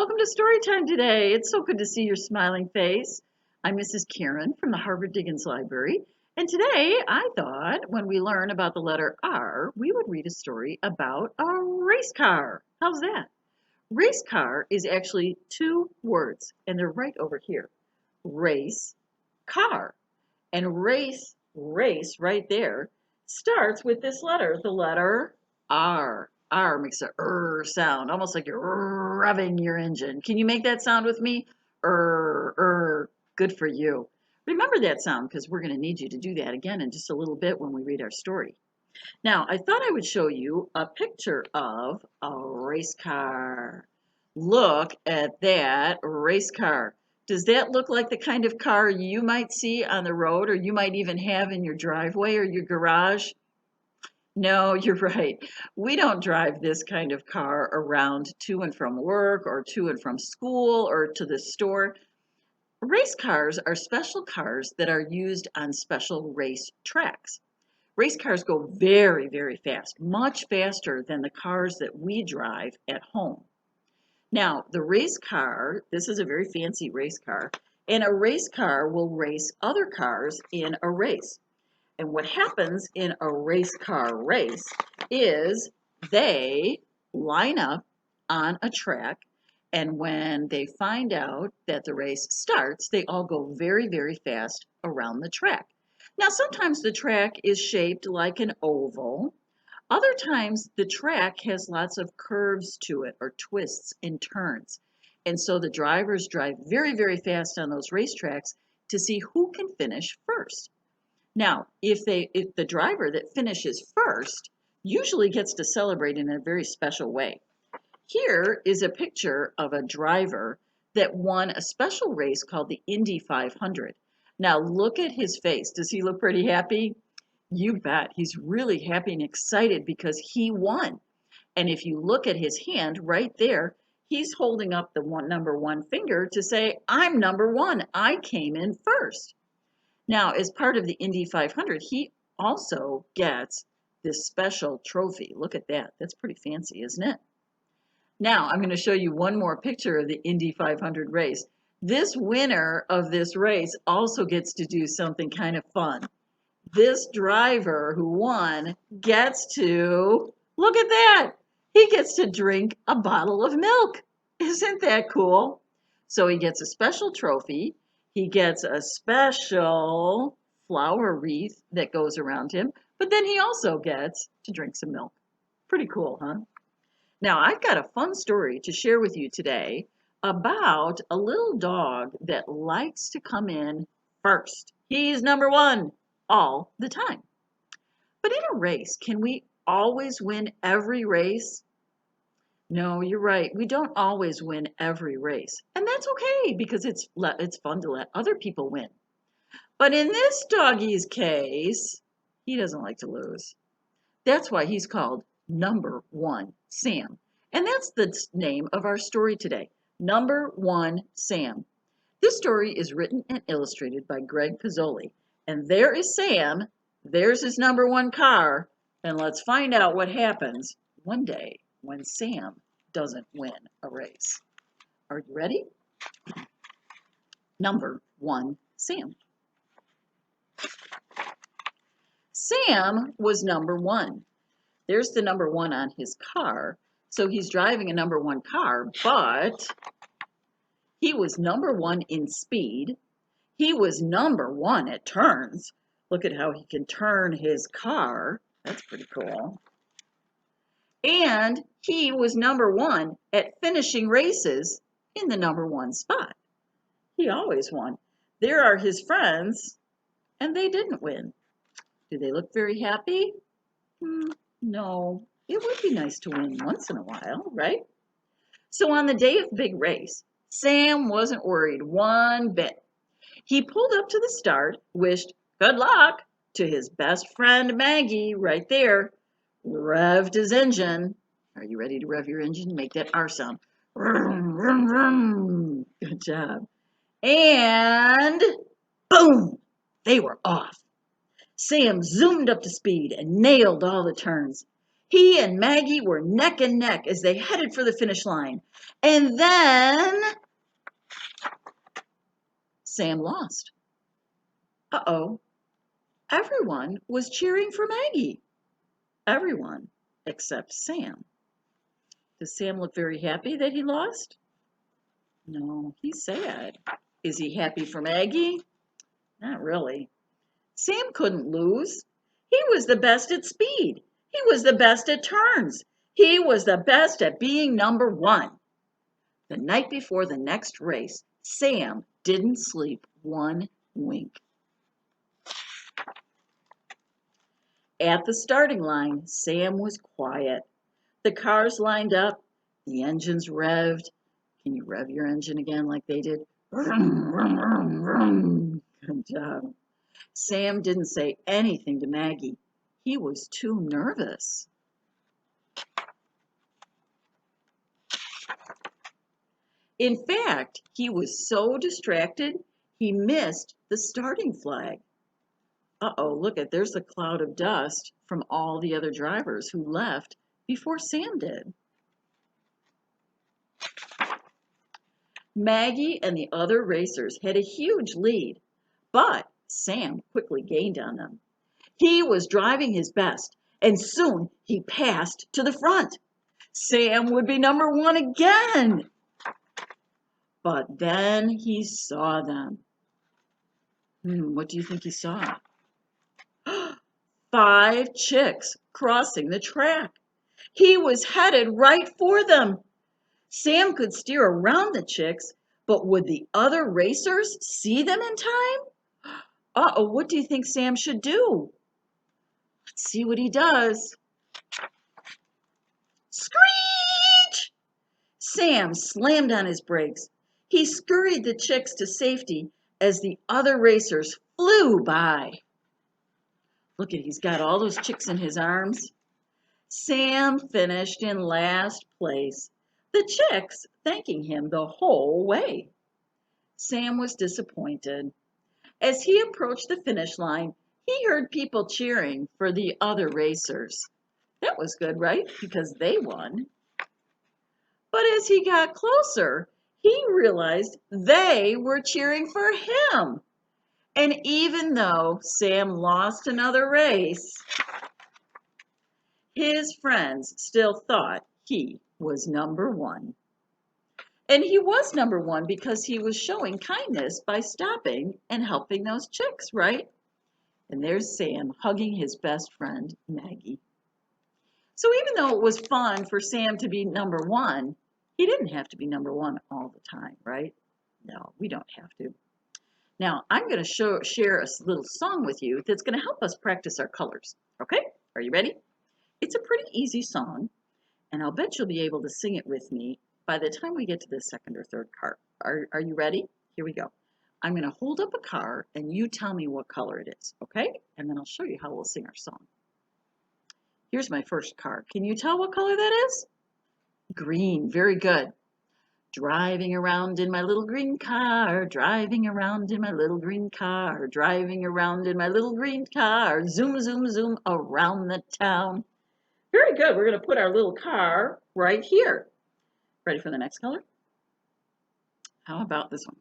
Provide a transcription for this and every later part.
welcome to Storytime today. It's so good to see your smiling face. I'm Mrs. Karen from the Harvard Dickens Library, and today I thought when we learn about the letter R, we would read a story about a race car. How's that? Race car is actually two words, and they're right over here. Race car. And race right there starts with this letter, the letter R. R makes a sound, almost like you're revving your engine. Can you make that sound with me? Good for you. Remember that sound because we're going to need you to do that again in just a little bit when we read our story. Now, I thought I would show you a picture of a race car. Look at that race car. Does that look like the kind of car you might see on the road or you might even have in your driveway or your garage? No, you're right. We don't drive this kind of car around to and from work or to and from school or to the store. Race cars are special cars that are used on special race tracks. Race cars go very, very fast, much faster than the cars that we drive at home. Now, the race car, this is a very fancy race car, and a race car will race other cars in a race. And what happens in a race car race is they line up on a track, and when they find out that the race starts, they all go very, very fast around the track. Now, sometimes the track is shaped like an oval. Other times the track has lots of curves to it or twists and turns. And so the drivers drive very, very fast on those racetracks to see who can finish first. Now, if the driver that finishes first usually gets to celebrate in a very special way. Here is a picture of a driver that won a special race called the Indy 500. Now look at his face. Does he look pretty happy? You bet. He's really happy and excited because he won. And if you look at his hand right there, he's holding up the number one finger to say, I'm number one. I came in first. Now, as part of the Indy 500, he also gets this special trophy. Look at that. That's pretty fancy, isn't it? Now, I'm going to show you one more picture of the Indy 500 race. This winner of this race also gets to do something kind of fun. This driver who won gets to, look at that, he gets to drink a bottle of milk. Isn't that cool? So he gets a special trophy. He gets a special flower wreath that goes around him, but then he also gets to drink some milk. Pretty cool, huh? Now, I've got a fun story to share with you today about a little dog that likes to come in first. He's number one all the time. But in a race, can we always win every race? No, you're right. We don't always win every race. And that's okay because it's fun to let other people win. But in this doggy's case, he doesn't like to lose. That's why he's called Number One Sam. And that's the name of our story today, Number One Sam. This story is written and illustrated by Greg Pizzoli. And there is Sam, there's his number one car, and let's find out what happens one day when Sam doesn't win a race. Are you ready? Number One Sam. Sam was number one. There's the number one on his car. So he's driving a number one car, but he was number one in speed. He was number one at turns. Look at how he can turn his car. That's pretty cool. And he was number one at finishing races in the number one spot. He always won. There are his friends, and they didn't win. Do they look very happy? No. It would be nice to win once in a while, right? So on the day of the big race, Sam wasn't worried one bit. He pulled up to the start, wished good luck to his best friend Maggie right there, revved his engine. Are you ready to rev your engine? Make that R sound. Vroom, vroom, vroom. Good job. And boom, they were off. Sam zoomed up to speed and nailed all the turns. He and Maggie were neck and neck as they headed for the finish line. And then Sam lost. Uh-oh. Everyone was cheering for Maggie. Everyone except Sam. Does Sam look very happy that he lost? No, he's sad. Is he happy for Maggie? Not really. Sam couldn't lose. He was the best at speed. He was the best at turns. He was the best at being number one. The night before the next race, Sam didn't sleep one wink. At the starting line, Sam was quiet. The cars lined up, the engines revved. Can you rev your engine again like they did? Vroom, vroom, vroom, vroom. Good job. Sam didn't say anything to Maggie. He was too nervous. In fact, he was so distracted, he missed the starting flag. Uh-oh, look at, there's a cloud of dust from all the other drivers who left before Sam did. Maggie and the other racers had a huge lead, but Sam quickly gained on them. He was driving his best, and soon he passed to the front. Sam would be number one again. But then he saw them. What do you think he saw? 5 chicks crossing the track. He was headed right for them. Sam could steer around the chicks, but would the other racers see them in time? Uh-oh, what do you think Sam should do? Let's see what he does. Screech! Sam slammed on his brakes. He scurried the chicks to safety as the other racers flew by. Look at, he's got all those chicks in his arms. Sam finished in last place, the chicks thanking him the whole way. Sam was disappointed. As he approached the finish line, he heard people cheering for the other racers. That was good, right? Because they won. But as he got closer, he realized they were cheering for him. And even though Sam lost another race, his friends still thought he was number one. And he was number one because he was showing kindness by stopping and helping those chicks, right? And there's Sam hugging his best friend, Maggie. So even though it was fun for Sam to be number one, he didn't have to be number one all the time, right? No, we don't have to. Now, I'm going to share a little song with you that's going to help us practice our colors. Okay? Are you ready? It's a pretty easy song, and I'll bet you'll be able to sing it with me by the time we get to the second or third card. Are you ready? Here we go. I'm going to hold up a car, and you tell me what color it is, okay? And then I'll show you how we'll sing our song. Here's my first card. Can you tell what color that is? Green. Very good. Driving around in my little green car, driving around in my little green car, driving around in my little green car, zoom, zoom, zoom around the town. Very good. We're going to put our little car right here. Ready for the next color? How about this one?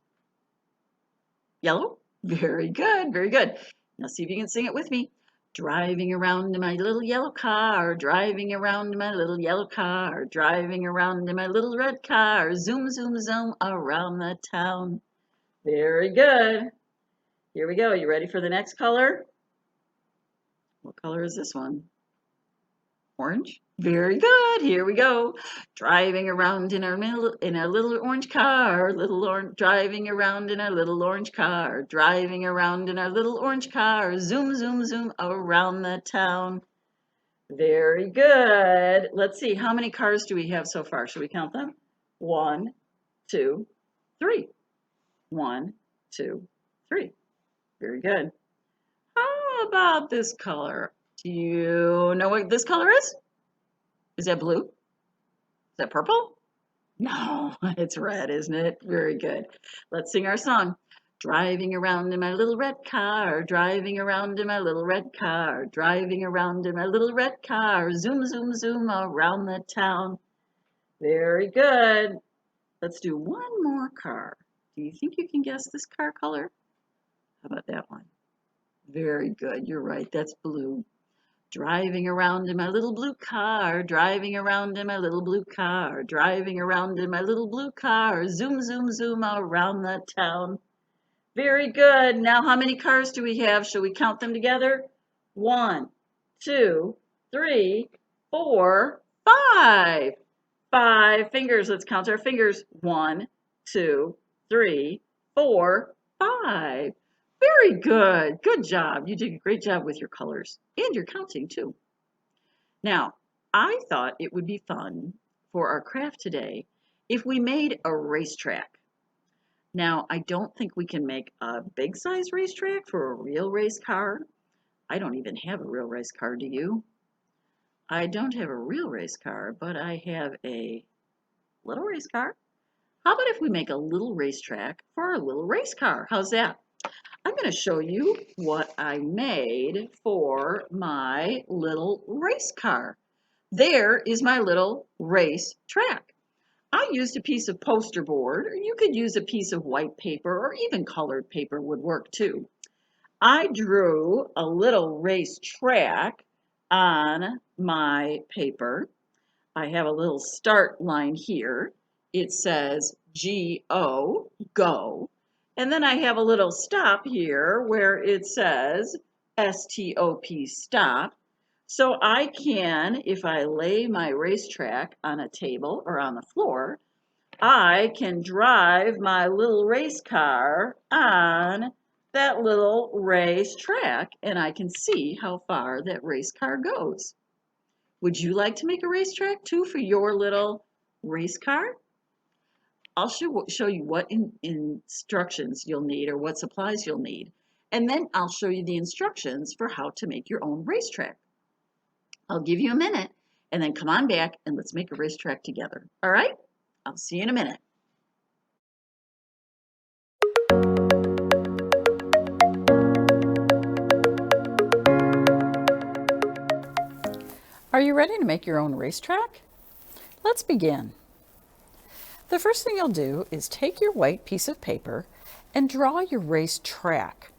Yellow? Very good. Very good. Now see if you can sing it with me. Driving around in my little yellow car, driving around in my little yellow car, driving around in my little red car, zoom, zoom, zoom around the town. Very good. Here we go. You ready for the next color? What color is this one? Orange? Very good. Here we go. Driving around in our little orange car, driving around in our little orange car, driving around in our little orange car, zoom, zoom, zoom around the town. Very good. Let's see, how many cars do we have so far? Should we count them? 1, 2, 3. 1, 2, 3. Very good. How about this color? Do you know what this color is? Is that blue? Is that purple? No, it's red, isn't it? Very good. Let's sing our song. Driving around in my little red car, driving around in my little red car, driving around in my little red car, zoom, zoom, zoom around the town. Very good. Let's do one more car. Do you think you can guess this car color? How about that one? Very good. You're right. That's blue. Driving around in my little blue car, driving around in my little blue car, driving around in my little blue car, zoom, zoom, zoom around the town. Very good. Now, how many cars do we have? Shall we count them together? 1, 2, 3, 4, 5. 5 fingers. Let's count our fingers. 1, 2, 3, 4, 5. Very good. Good job. You did a great job with your colors and your counting too. Now, I thought it would be fun for our craft today if we made a racetrack. Now, I don't think we can make a big size racetrack for a real race car. I don't even have a real race car, do you? I don't have a real race car, but I have a little race car. How about if we make a little racetrack for our little race car? How's that? I'm going to show you what I made for my little race car. There is my little race track. I used a piece of poster board, or you could use a piece of white paper, or even colored paper would work too. I drew a little race track on my paper. I have a little start line here. It says G-O, go. And then I have a little stop here where it says S-T-O-P, stop. So I can, if I lay my racetrack on a table or on the floor, I can drive my little race car on that little race track and I can see how far that race car goes. Would you like to make a racetrack too for your little race car? I'll show you what instructions you'll need or what supplies you'll need. And then I'll show you the instructions for how to make your own racetrack. I'll give you a minute and then come on back and let's make a racetrack together. All right? I'll see you in a minute. Are you ready to make your own racetrack? Let's begin. The first thing you'll do is take your white piece of paper and draw your race track.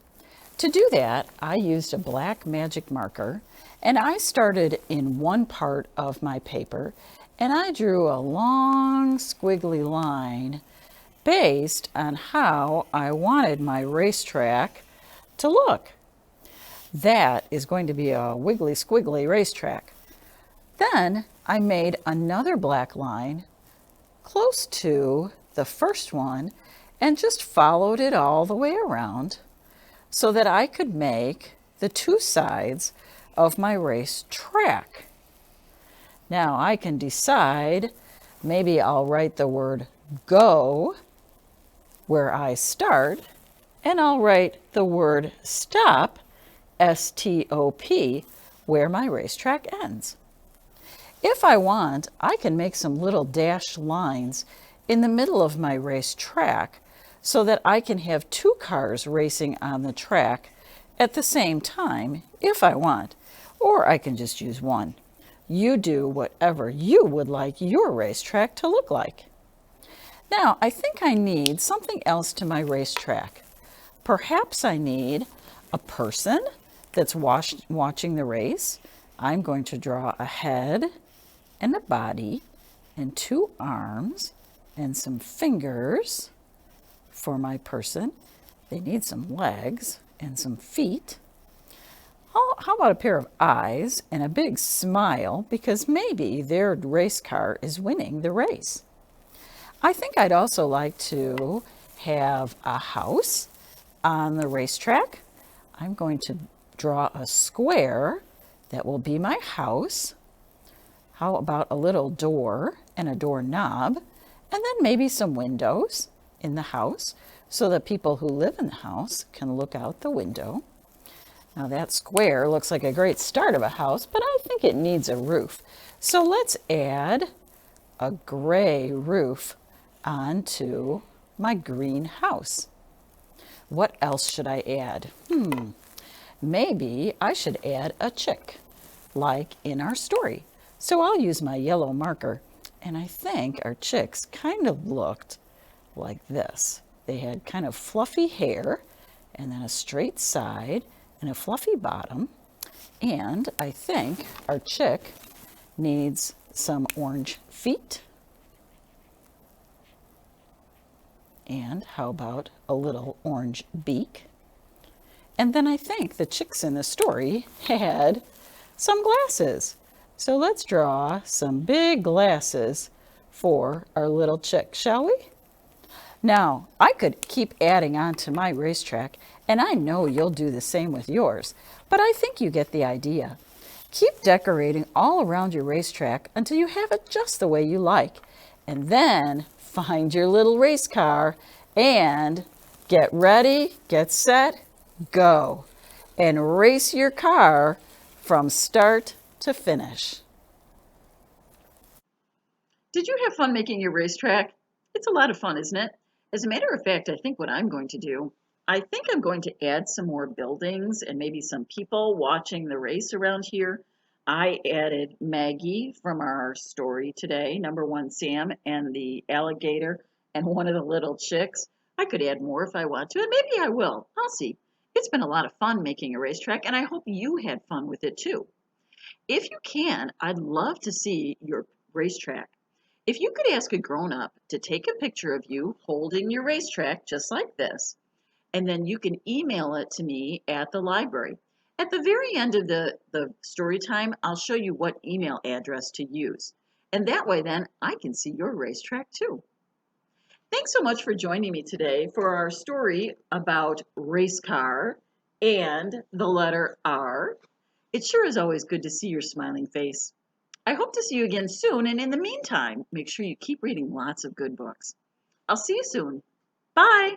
To do that, I used a black magic marker and I started in one part of my paper and I drew a long squiggly line based on how I wanted my racetrack to look. That is going to be a wiggly squiggly racetrack. Then I made another black line close to the first one and just followed it all the way around so that I could make the two sides of my race track. Now I can decide, maybe I'll write the word go where I start, and I'll write the word stop, S-T-O-P, where my racetrack ends. If I want, I can make some little dashed lines in the middle of my race track so that I can have two cars racing on the track at the same time if I want, or I can just use one. You do whatever you would like your racetrack to look like. Now, I think I need something else to my racetrack. Perhaps I need a person that's watching the race. I'm going to draw a head and a body and two arms and some fingers for my person. They need some legs and some feet. Oh, how about a pair of eyes and a big smile because maybe their race car is winning the race. I think I'd also like to have a house on the racetrack. I'm going to draw a square that will be my house. How about a little door and a doorknob, and then maybe some windows in the house so that people who live in the house can look out the window. Now that square looks like a great start of a house, but I think it needs a roof. So let's add a gray roof onto my green house. What else should I add? Maybe I should add a chick, like in our story. So I'll use my yellow marker, and I think our chicks kind of looked like this. They had kind of fluffy hair, and then a straight side, and a fluffy bottom. And I think our chick needs some orange feet. And how about a little orange beak? And then I think the chicks in the story had some glasses. So let's draw some big glasses for our little chick, shall we? Now, I could keep adding on to my racetrack, and I know you'll do the same with yours, but I think you get the idea. Keep decorating all around your racetrack until you have it just the way you like, and then find your little race car and get ready, get set, go, and race your car from start to finish. Did you have fun making your racetrack? It's a lot of fun, isn't it? As a matter of fact, I think what I'm going to do, I think I'm going to add some more buildings and maybe some people watching the race around here. I added Maggie from our story today, number one Sam, and the alligator and one of the little chicks. I could add more if I want to, and maybe I will. I'll see. It's been a lot of fun making a racetrack, and I hope you had fun with it too. If you can, I'd love to see your racetrack. If you could ask a grown-up to take a picture of you holding your racetrack just like this, and then you can email it to me at the library. At the very end of the story time, I'll show you what email address to use. And that way then I can see your racetrack too. Thanks so much for joining me today for our story about race car and the letter R. It sure is always good to see your smiling face. I hope to see you again soon, and in the meantime, make sure you keep reading lots of good books. I'll see you soon. Bye.